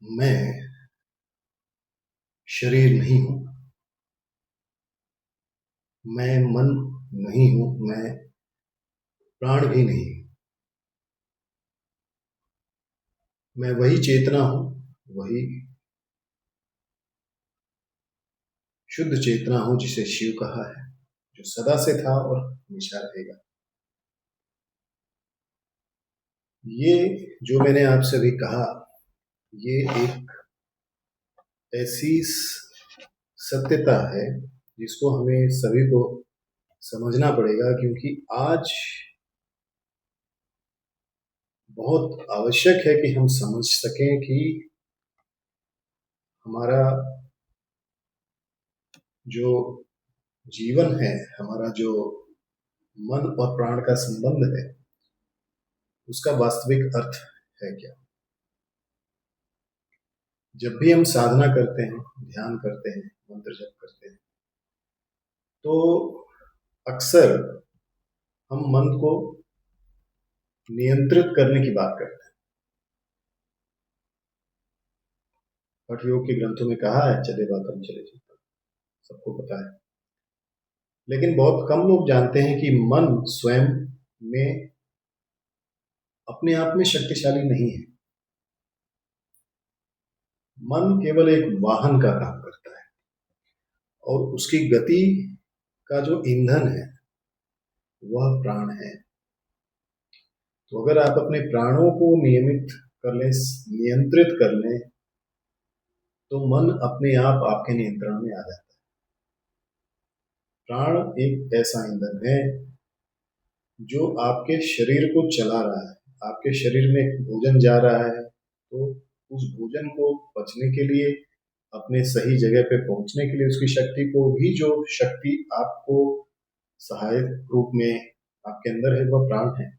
मैं शरीर नहीं हूँ। मैं मन नहीं हूँ। मैं प्राण भी नहीं हूँ। मैं वही चेतना हूँ, वही शुद्ध चेतना हूँ जिसे शिव कहा है, जो सदा से था और हमेशा रहेगा। ये जो मैंने आपसे अभी कहा, ये एक ऐसी सत्यता है जिसको हमें सभी को समझना पड़ेगा, क्योंकि आज बहुत आवश्यक है कि हम समझ सकें कि हमारा जो जीवन है, हमारा जो मन और प्राण का संबंध है, उसका वास्तविक अर्थ है क्या। जब भी हम साधना करते हैं, ध्यान करते हैं, मंत्र जप करते हैं, तो अक्सर हम मन को नियंत्रित करने की बात करते हैं। हठ योग के ग्रंथों में कहा है, चले बातम चले चित्तम, सबको पता है। लेकिन बहुत कम लोग जानते हैं कि मन स्वयं में अपने आप में शक्तिशाली नहीं है। मन केवल एक वाहन का काम करता है, और उसकी गति का जो ईंधन है वह प्राण है। तो अगर आप अपने प्राणों को नियमित कर लें, नियंत्रित कर लें, तो मन अपने आप आपके नियंत्रण में आ जाता है। प्राण एक ऐसा ईंधन है जो आपके शरीर को चला रहा है। आपके शरीर में भोजन जा रहा है, तो उस भोजन को पचने के लिए, अपने सही जगह पे पहुंचने के लिए, उसकी शक्ति को भी, जो शक्ति आपको सहायक रूप में आपके अंदर है, वह प्राण है।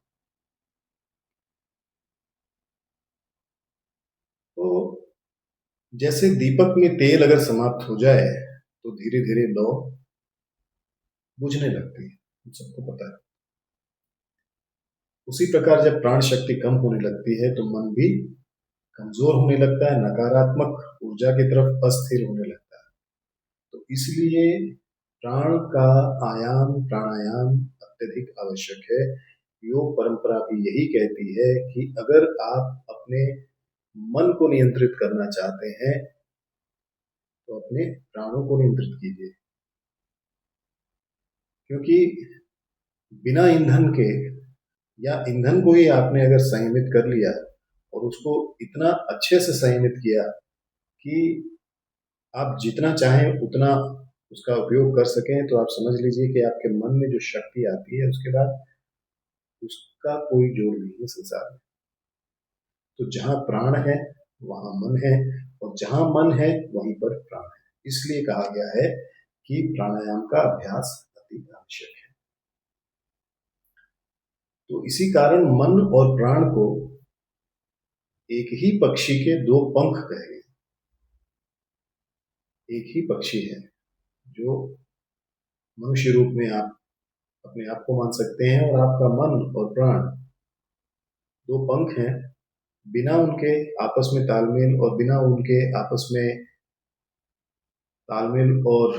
तो जैसे दीपक में तेल अगर समाप्त हो जाए तो धीरे धीरे लौ बुझने लगती है, सबको पता है। उसी प्रकार जब प्राण शक्ति कम होने लगती है तो मन भी कमजोर होने लगता है, नकारात्मक ऊर्जा की तरफ अस्थिर होने लगता है। तो इसलिए प्राण का आयाम, प्राणायाम अत्यधिक आवश्यक है। योग परंपरा भी यही कहती है कि अगर आप अपने मन को नियंत्रित करना चाहते हैं तो अपने प्राणों को नियंत्रित कीजिए, क्योंकि बिना ईंधन के, या ईंधन को ही आपने अगर संयमित कर लिया और उसको इतना अच्छे से संयमित किया कि आप जितना चाहें उतना उसका उपयोग कर सकें, तो आप समझ लीजिए कि आपके मन में जो शक्ति आती है, उसके बाद उसका कोई जोड़ नहीं है संसार में। तो जहां प्राण है वहां मन है, और जहां मन है वहीं पर प्राण है। इसलिए कहा गया है कि प्राणायाम का अभ्यास अति आवश्यक है। तो इसी कारण मन और प्राण को एक ही पक्षी के दो पंख कहे गए। एक ही पक्षी है जो मनुष्य रूप में आप अपने आप को मान सकते हैं, और आपका मन और प्राण दो पंख हैं। बिना उनके आपस में तालमेल, और बिना उनके आपस में तालमेल और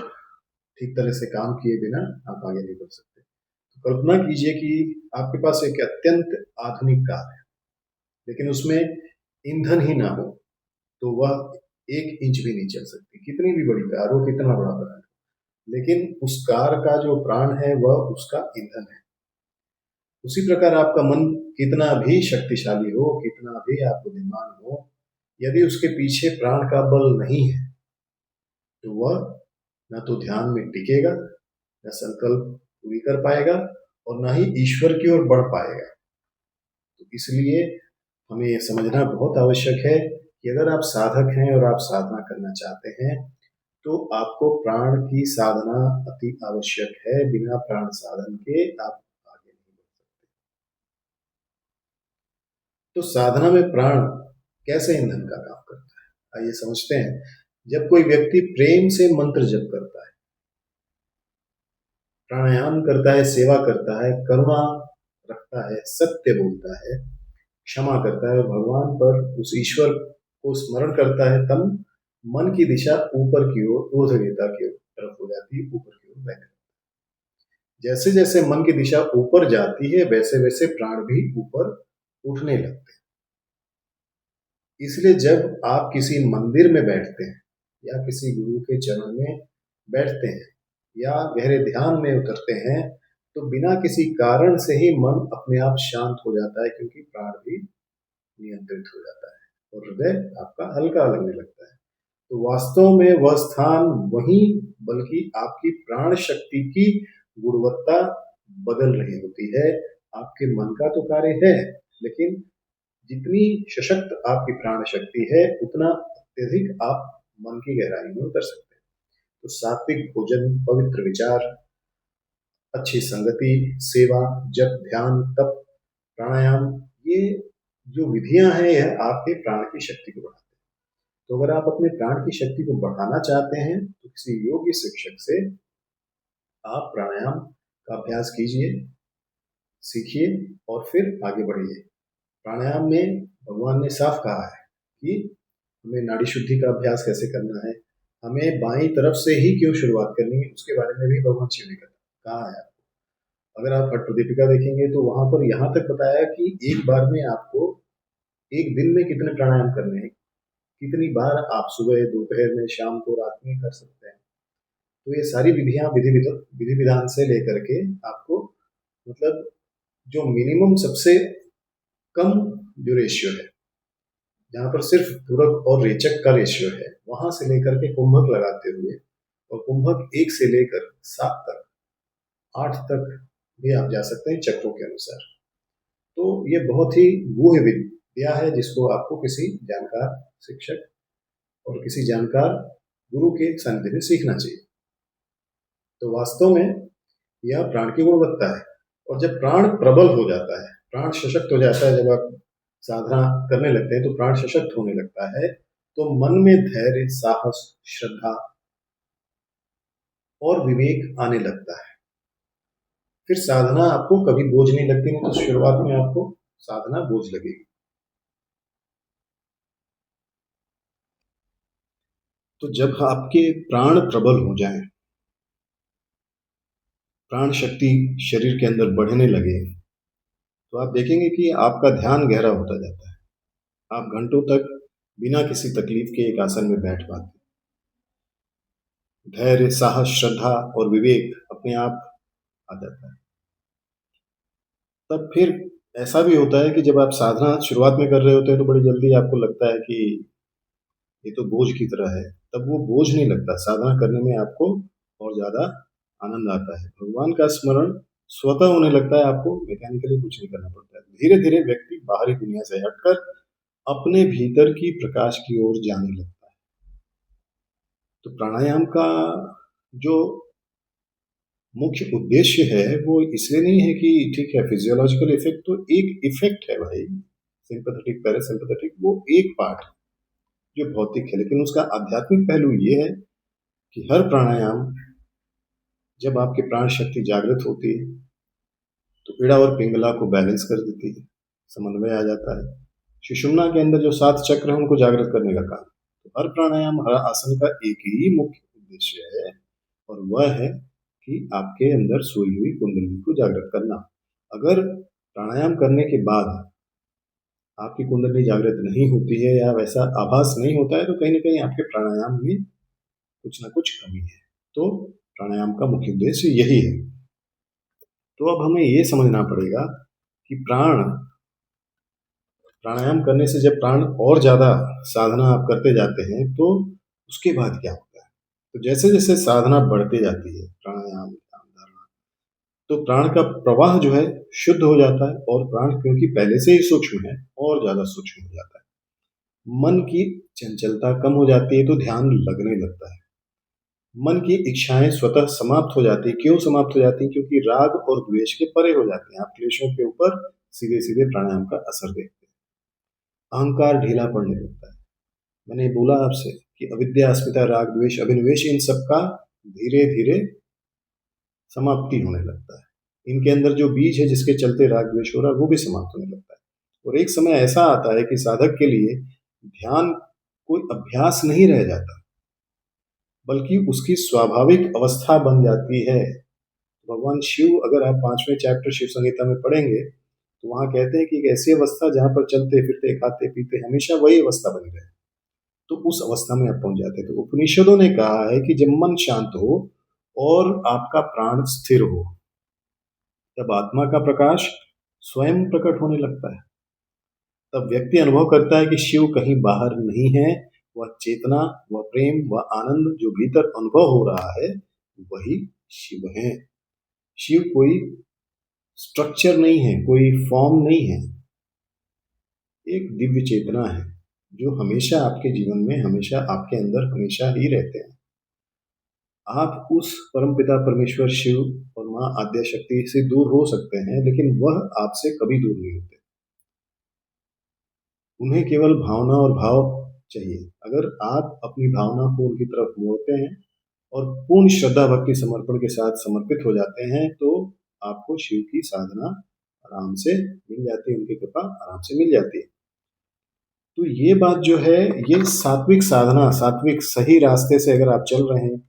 ठीक तरह से काम किए बिना आप आगे नहीं बढ़ सकते। तो कल्पना कीजिए कि आपके पास एक अत्यंत आधुनिक कार है, लेकिन उसमें ईंधन ही ना हो तो वह 1 इंच भी नहीं चल सकती, कितनी भी बड़ी कार हो, कितना बड़ा ब्रांड। लेकिन उस कार का जो प्राण है वह उसका ईंधन है। उसी प्रकार आपका मन कितना भी शक्तिशाली हो, कितना भी आप बुद्धिमान हो, यदि उसके पीछे प्राण का बल नहीं है तो वह न तो ध्यान में टिकेगा, न संकल्प पूरी कर पाएगा, और न ही ईश्वर की ओर बढ़ पाएगा। तो इसलिए हमें यह समझना बहुत आवश्यक है कि अगर आप साधक हैं और आप साधना करना चाहते हैं, तो आपको प्राण की साधना अति आवश्यक है। बिना प्राण साधन के आप आगे नहीं बढ़ सकते। तो साधना में प्राण कैसे ईंधन का काम करता है, आइए समझते हैं। जब कोई व्यक्ति प्रेम से मंत्र जप करता है, प्राणायाम करता है, सेवा करता है, करुणा रखता है, सत्य बोलता है, क्षमा करता है, भगवान पर, उस ईश्वर को स्मरण करता है, तब मन की दिशा ऊपर की ओर, ऊर्ध्वरेता की तरफ हो जाती है, ऊपर की ओर बहने। जैसे जैसे मन की दिशा ऊपर जाती है, वैसे वैसे प्राण भी ऊपर उठने लगते हैं। इसलिए जब आप किसी मंदिर में बैठते हैं या किसी गुरु के चरण में बैठते हैं या गहरे ध्यान में उतरते हैं, तो बिना किसी कारण से ही मन अपने आप शांत हो जाता है, क्योंकि प्राण भी नियंत्रित हो जाता है और हृदय आपका हल्का लगने लगता है। तो वास्तव में वह स्थान वही, बल्कि आपकी प्राण शक्ति की गुणवत्ता बदल रही होती है। आपके मन का तो कार्य है, लेकिन जितनी सशक्त आपकी प्राण शक्ति है, उतना अत्यधिक आप मन की गहराई में उतर सकते हैं। तो सात्विक भोजन, पवित्र विचार, अच्छी संगति, सेवा, जप, ध्यान, तप, प्राणायाम, ये जो विधियां हैं, यह आपके प्राण की शक्ति को बढ़ाती हैं। तो अगर आप अपने प्राण की शक्ति को बढ़ाना चाहते हैं, तो किसी योग्य शिक्षक से आप प्राणायाम का अभ्यास कीजिए, सीखिए और फिर आगे बढ़िए। प्राणायाम में भगवान ने साफ कहा है कि हमें नाड़ी शुद्धि का अभ्यास कैसे करना है, हमें बाईं तरफ से ही क्यों शुरुआत करनी है, उसके बारे में भी भगवान शिव ने कहा है। अगर आप पट्टप्रदीपिका देखेंगे तो वहां पर यहाँ तक बताया है कि एक बार में आपको एक दिन में कितने प्राणायाम करने हैं, कितनी बार आप सुबह, दोपहर में, शाम को, रात में कर सकते हैं। तो ये सारी विधियां, विधि विधान से लेकर के आपको, मतलब जो मिनिमम सबसे कम जो रेशियो है, जहाँ पर सिर्फ पूरक और रेचक का रेशियो है, वहां से लेकर के कुंभक लगाते हुए, और कुंभक 1 से लेकर 7 तक, 8 तक भी आप जा सकते हैं चक्रों के अनुसार। तो ये बहुत ही गूढ़ विद्या है, जिसको आपको किसी जानकार शिक्षक और किसी जानकार गुरु के सानिध्य में सीखना चाहिए। तो वास्तव में यह प्राण की गुणवत्ता है। और जब प्राण प्रबल हो जाता है, प्राण सशक्त हो जाता है, जब आप साधना करने लगते हैं तो प्राण सशक्त होने लगता है, तो मन में धैर्य, साहस, श्रद्धा और विवेक आने लगता है। फिर साधना आपको कभी बोझ नहीं लगती, नहीं तो शुरुआत में आपको साधना बोझ लगेगी। तो जब आपके प्राण प्रबल हो जाएं, प्राण शक्ति शरीर के अंदर बढ़ने लगे, तो आप देखेंगे कि आपका ध्यान गहरा होता जाता है। आप घंटों तक बिना किसी तकलीफ के एक आसन में बैठ पाते हैं। धैर्य, साहस, श्रद्धा और विवेक अपने आप आ जाता है। तब फिर ऐसा भी होता है कि जब आप साधना शुरुआत में कर रहे होते हैं तो बड़ी जल्दी आपको लगता है कि ये तो बोझ की तरह है। तब वो बोझ नहीं लगता, साधना करने में आपको और ज्यादा आनंद आता है। भगवान का स्मरण स्वतः होने लगता है, आपको मैकेनिकली कुछ नहीं करना पड़ता है। धीरे धीरे व्यक्ति बाहरी दुनिया से हटकर अपने भीतर की प्रकाश की ओर जाने लगता है। तो प्राणायाम का जो मुख्य उद्देश्य है वो इसलिए नहीं है कि ठीक है फिजियोलॉजिकल इफेक्ट तो एक इफेक्ट है भाई, सिंपैथेटिक, पैरासिम्पैथेटिक, वो एक पार्ट जो भौतिक है, लेकिन उसका आध्यात्मिक पहलू ये है कि हर प्राणायाम, जब आपकी प्राण शक्ति जागृत होती है तो इड़ा और पिंगला को बैलेंस कर देती है, समन्वय आ जाता है। सुषुम्ना के अंदर जो 7 चक्र है उनको जागृत करने का काम। तो हर प्राणायाम, हर आसन का एक ही मुख्य उद्देश्य है, और वह है कि आपके अंदर सोई हुई कुंडली को जागृत करना। अगर प्राणायाम करने के बाद आपकी कुंडली जागृत नहीं होती है या वैसा आभास नहीं होता है, तो कहीं ना कहीं आपके प्राणायाम में कुछ ना कुछ कमी है। तो प्राणायाम का मुख्य उद्देश्य यही है। तो अब हमें ये समझना पड़ेगा कि प्राणायाम करने से जब प्राण और ज्यादा साधना आप करते जाते हैं तो उसके बाद क्या होता है। तो जैसे जैसे साधना बढ़ती जाती है, प्राणायाम, ध्यान, धारणा, तो प्राण का प्रवाह जो है शुद्ध हो जाता है, और प्राण क्योंकि पहले से ही सूक्ष्म है और ज्यादा सूक्ष्म हो जाता है। मन की चंचलता कम हो जाती है, तो ध्यान लगने लगता है। मन की इच्छाएं स्वतः समाप्त हो जाती है। क्यों समाप्त हो जाती है? क्योंकि राग और द्वेष के परे हो जाते हैं। आप क्लेशों के ऊपर सीधे सीधे प्राणायाम का असर देखते हैं। अहंकार ढीला पड़ने लगता है। मैंने बोला आपसे कि अविद्या, अस्मिता, राग, द्वेष, अभिनिवेश, इन सबका धीरे धीरे समाप्ति होने लगता है। इनके अंदर जो बीज है जिसके चलते राग द्वेष हो रहा है वो भी समाप्त होने लगता है। और एक समय ऐसा आता है कि साधक के लिए ध्यान कोई अभ्यास नहीं रह जाता, बल्कि उसकी स्वाभाविक अवस्था बन जाती है। भगवान शिव, अगर आप 5वें चैप्टर शिव संहिता में पढ़ेंगे, तो वहां कहते हैं कि एक ऐसी अवस्था जहां पर चलते फिरते खाते पीते हमेशा वही अवस्था बनी रहे, तो उस अवस्था में आप पहुंच जाते हैं। तो उपनिषदों ने कहा है कि जब मन शांत हो और आपका प्राण स्थिर हो, तब आत्मा का प्रकाश स्वयं प्रकट होने लगता है। तब व्यक्ति अनुभव करता है कि शिव कहीं बाहर नहीं है, वह चेतना, वह प्रेम, वह आनंद जो भीतर अनुभव हो रहा है, वही शिव है। शिव कोई स्ट्रक्चर नहीं है, कोई फॉर्म नहीं है, एक दिव्य चेतना है जो हमेशा आपके जीवन में, हमेशा आपके अंदर, हमेशा ही रहते हैं। आप उस परमपिता परमेश्वर शिव और माँ आद्या शक्ति से दूर हो सकते हैं, लेकिन वह आपसे कभी दूर नहीं होते। उन्हें केवल भावना और भाव चाहिए। अगर आप अपनी भावना को उनकी तरफ मोड़ते हैं और पूर्ण श्रद्धा भक्ति समर्पण के साथ समर्पित हो जाते हैं, तो आपको शिव की साधना आराम से मिल जाती है, उनकी कृपा आराम से मिल जाती है। तो ये बात जो है, ये सात्विक साधना, सात्विक सही रास्ते से अगर आप चल रहे हैं,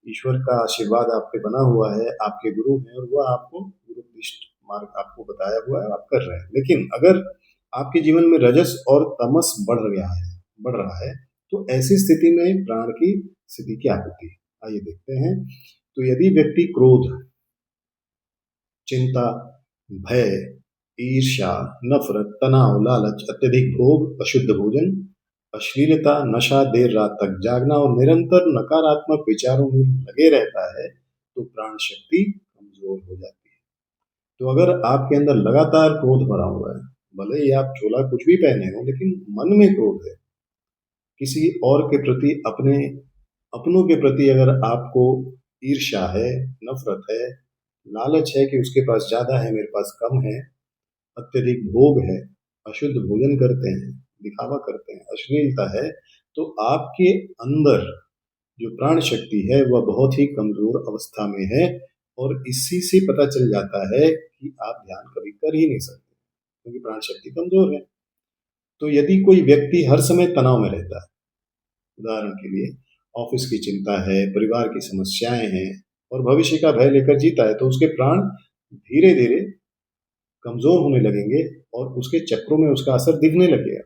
ईश्वर का आशीर्वाद आप पे बना हुआ है, आपके गुरु हैं और वह आपको गुरुनिष्ठ मार्ग आपको बताया हुआ है, आप कर रहे हैं। लेकिन अगर आपके जीवन में रजस और तमस बढ़ रहा है, तो ऐसी स्थिति में प्राण की स्थिति क्या होती है, आइए देखते हैं। तो यदि व्यक्ति क्रोध, चिंता, भय, ईर्ष्या, नफरत, तनाव, लालच, अत्यधिक भोग, अशुद्ध भोजन, अश्लीलता, नशा, देर रात तक जागना और निरंतर नकारात्मक विचारों में लगे रहता है, तो प्राण शक्ति कमजोर हो जाती है। तो अगर आपके अंदर लगातार क्रोध भरा हुआ है, भले ही आप चोला कुछ भी पहने हो, लेकिन मन में क्रोध है, किसी और के प्रति, अपने अपनों के प्रति अगर आपको ईर्ष्या है, नफरत है, लालच है कि उसके पास ज्यादा है, मेरे पास कम है, अत्यधिक भोग है, अशुद्ध भोजन करते हैं, दिखावा करते हैं, अश्लीलता है, तो आपके अंदर जो प्राण शक्ति है वह बहुत ही कमजोर अवस्था में है। और इसी से पता चल जाता है कि आप ध्यान कभी कर ही नहीं सकते, क्योंकि प्राण शक्ति कमजोर है। तो यदि कोई व्यक्ति हर समय तनाव में रहता है, उदाहरण के लिए ऑफिस की चिंता है, परिवार की समस्याएं हैं और भविष्य का भय लेकर जीता है, तो उसके प्राण धीरे धीरे कमजोर होने लगेंगे और उसके चक्रों में उसका असर दिखने लगेगा।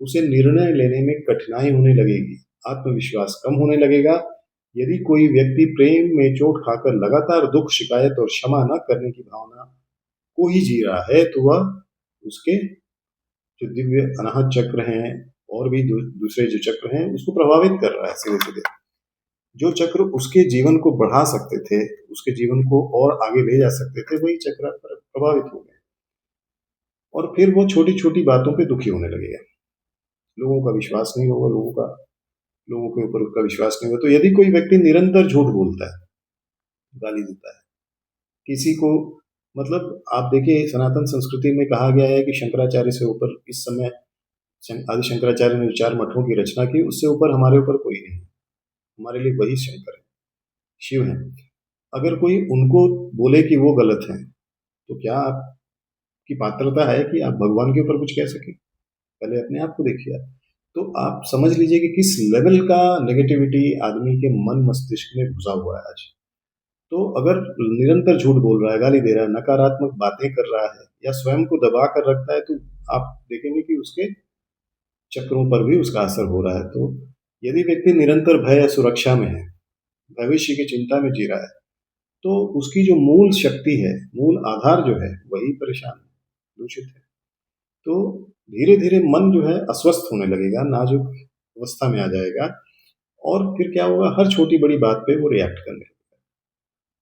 उसे निर्णय लेने में कठिनाई होने लगेगी, आत्मविश्वास कम होने लगेगा। यदि कोई व्यक्ति प्रेम में चोट खाकर लगातार दुख, शिकायत और क्षमा न करने की भावना को ही जी रहा है, तो वह उसके जो दिव्य अनाहत चक्र हैं और भी दूसरे जो चक्र हैं उसको प्रभावित कर रहा है सीधे सीधे। जो चक्र उसके जीवन को बढ़ा सकते थे, उसके जीवन को और आगे ले जा सकते थे, वही चक्र प्रभावित हो गए और फिर वो छोटी छोटी बातों पे दुखी होने लगेगा। लोगों का विश्वास नहीं होगा, लोगों के ऊपर उसका विश्वास नहीं होगा। तो यदि कोई व्यक्ति निरंतर झूठ बोलता है, गाली देता है किसी को, मतलब आप देखिए सनातन संस्कृति में कहा गया है कि शंकराचार्य से ऊपर इस समय आदि शंकराचार्य ने 4 मठों की रचना की, उससे ऊपर हमारे ऊपर कोई नहीं, हमारे लिए वही शंकर है, शिव है। अगर कोई उनको बोले कि वो गलत है, तो क्या आपकी पात्रता है कि आप भगवान के ऊपर कुछ कह सके? पहले अपने आप को देखिए आप। तो आप समझ लीजिए कि किस लेवल का नेगेटिविटी आदमी के मन मस्तिष्क में घुसा हुआ है आज। तो अगर निरंतर झूठ बोल रहा है, गाली दे रहा है, नकारात्मक बातें कर रहा है या स्वयं को दबा कर रखता है, तो आप देखेंगे कि उसके चक्रों पर भी उसका असर हो रहा है। तो यदि व्यक्ति निरंतर भय या सुरक्षा में है, भविष्य की चिंता में जी रहा है, तो उसकी जो मूल शक्ति है, मूल आधार जो है, वही परेशान है, दूषित है। तो धीरे धीरे मन जो है अस्वस्थ होने लगेगा, नाजुक अवस्था में आ जाएगा और फिर क्या होगा, हर छोटी बड़ी बात पे वो रिएक्ट करने लगेगा।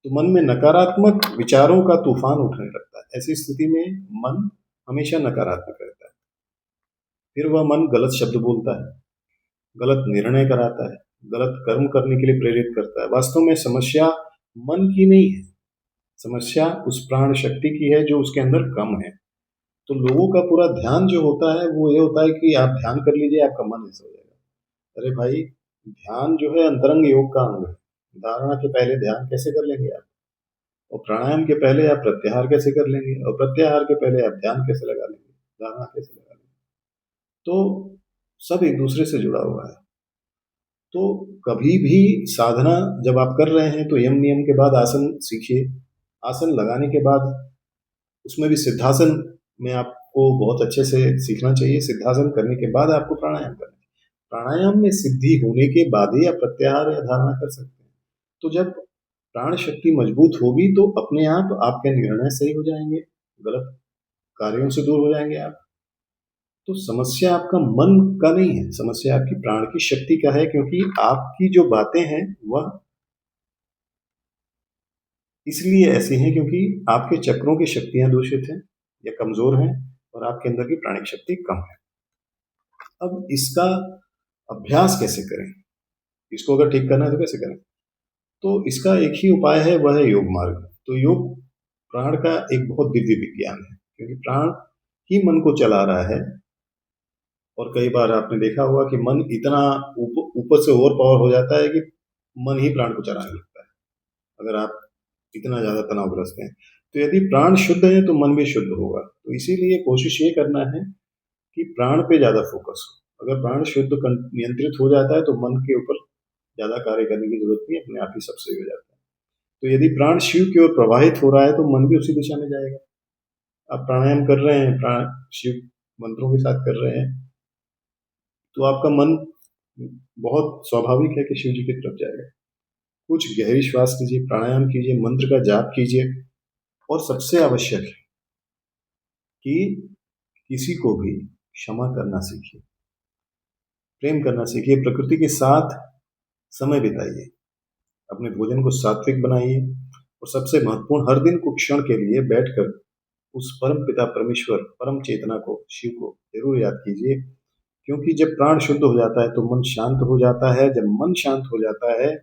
तो मन में नकारात्मक विचारों का तूफान उठने लगता है। ऐसी स्थिति में मन हमेशा नकारात्मक रहता है। फिर वह मन गलत शब्द बोलता है, गलत निर्णय कराता है, गलत कर्म करने के लिए प्रेरित करता है। वास्तव में समस्या मन की नहीं है, समस्या उस प्राण शक्ति की है जो उसके अंदर कम है। तो लोगों का पूरा ध्यान जो होता है वो ये होता है कि आप ध्यान कर लीजिए, आपका मन ऐसा हो जाएगा। अरे भाई, ध्यान जो है अंतरंग योग का अंग है। धारणा के पहले ध्यान कैसे कर लेंगे आप? और प्राणायाम के पहले आप प्रत्याहार कैसे कर लेंगे? और प्रत्याहार के पहले आप ध्यान कैसे लगा लेंगे? धारणा कैसे लगा लेंगे? तो सब एक दूसरे से जुड़ा हुआ है। तो कभी भी साधना जब आप कर रहे हैं तो यम नियम के बाद आसन सीखिए। आसन लगाने के बाद उसमें भी सिद्धासन में आपको बहुत अच्छे से सीखना चाहिए। सिद्धासन करने के बाद आपको प्राणायाम करना चाहिए। प्राणायाम में सिद्धि होने के बाद ही आप प्रत्याहार या धारणा कर सकते हैं। तो जब प्राण शक्ति मजबूत होगी तो अपने आप आपके निर्णय सही हो जाएंगे, गलत कार्यों से दूर हो जाएंगे आप। तो समस्या आपका मन का नहीं है, समस्या आपकी प्राण की शक्ति का है, क्योंकि आपकी जो बातें हैं वह इसलिए ऐसी हैं क्योंकि आपके चक्रों की शक्तियां दूषित हैं या कमजोर हैं और आपके अंदर की प्राणिक शक्ति कम है। अब इसका अभ्यास कैसे करें, इसको अगर ठीक करना है तो कैसे करें? तो इसका एक ही उपाय है, वह है योग मार्ग। तो योग प्राण का एक बहुत दिव्य विज्ञान है, क्योंकि प्राण ही मन को चला रहा है। और कई बार आपने देखा होगा कि मन इतना ऊपर से ओवर पावर हो जाता है कि मन ही प्राण को चलाने लगता है, अगर आप इतना ज्यादा तनावग्रस्त हैं। तो यदि प्राण शुद्ध है तो मन भी शुद्ध होगा। तो इसीलिए कोशिश ये करना है कि प्राण पे ज्यादा फोकस हो। अगर प्राण शुद्ध नियंत्रित हो जाता है तो मन के ऊपर ज्यादा कार्य करने की जरूरत नहीं, अपने आप ही सब सही हो जाता है। तो यदि प्राण शिव की ओर प्रवाहित हो रहा है तो मन भी उसी दिशा में जाएगा। आप प्राणायाम कर रहे हैं, प्राण शिव मंत्रों के साथ कर रहे हैं, तो आपका मन बहुत स्वाभाविक है कि शिव जी की तरफ जाएगा। कुछ गहरी श्वास लीजिए, प्राणायाम कीजिए, मंत्र का जाप कीजिए। और सबसे आवश्यक है कि किसी को भी क्षमा करना सीखिए, प्रेम करना सीखिए, प्रकृति के साथ समय बिताइए, अपने भोजन को सात्विक बनाइए। और सबसे महत्वपूर्ण, हर दिन कुछ क्षण के लिए बैठकर उस परम पिता परमेश्वर, परम चेतना को, शिव को जरूर याद कीजिए। क्योंकि जब प्राण शुद्ध हो जाता है तो मन शांत हो जाता है। जब मन शांत हो जाता है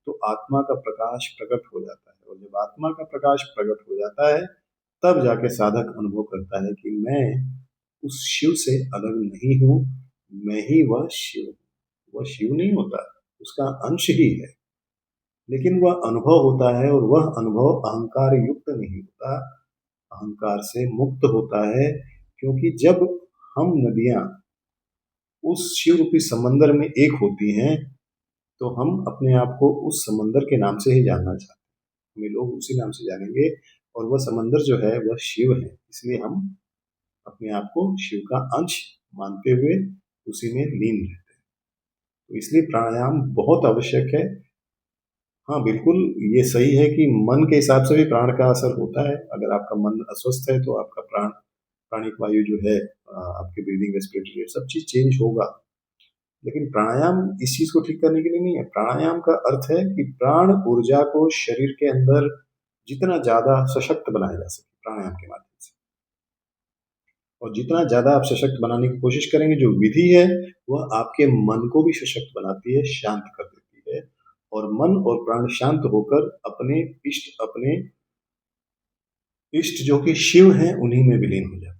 तो आत्मा का प्रकाश प्रकट हो जाता है। और जब आत्मा का प्रकाश प्रकट हो जाता है तब जाके साधक अनुभव करता है कि मैं उस शिव से अलग नहीं हूँ, मैं ही वह शिव हूँ। वह शिव नहीं होता, उसका अंश ही है, लेकिन वह अनुभव होता है। और वह अनुभव अहंकार युक्त नहीं होता, अहंकार से मुक्त होता है। क्योंकि जब हम नदियां उस शिव रूपी समंदर में एक होती हैं तो हम अपने आप को उस समंदर के नाम से ही जानना चाहते हैं, हमें लोग उसी नाम से जानेंगे। और वह समंदर जो है वह शिव है, इसलिए हम अपने आप को शिव का अंश मानते हुए उसी में लीन रहते हैं। तो इसलिए प्राणायाम बहुत आवश्यक है। हाँ बिल्कुल, ये सही है कि मन के हिसाब से भी प्राण का असर होता है। अगर आपका मन अस्वस्थ है तो आपका प्राणिक वायु जो है, आपके ब्रीदिंग, रेस्पिरेटरी रेट, सब चीज चेंज होगा। लेकिन प्राणायाम इस चीज को ठीक करने के लिए नहीं है। प्राणायाम का अर्थ है कि प्राण ऊर्जा को शरीर के अंदर जितना ज्यादा सशक्त बनाया जा सके प्राणायाम के माध्यम से। और जितना ज्यादा आप सशक्त बनाने की कोशिश करेंगे, जो विधि है वह आपके मन को भी सशक्त बनाती है, शांत कर देती है। और मन और प्राण शांत होकर अपने इष्ट जो कि शिव हैं उन्हीं में विलीन हो जाते हैं।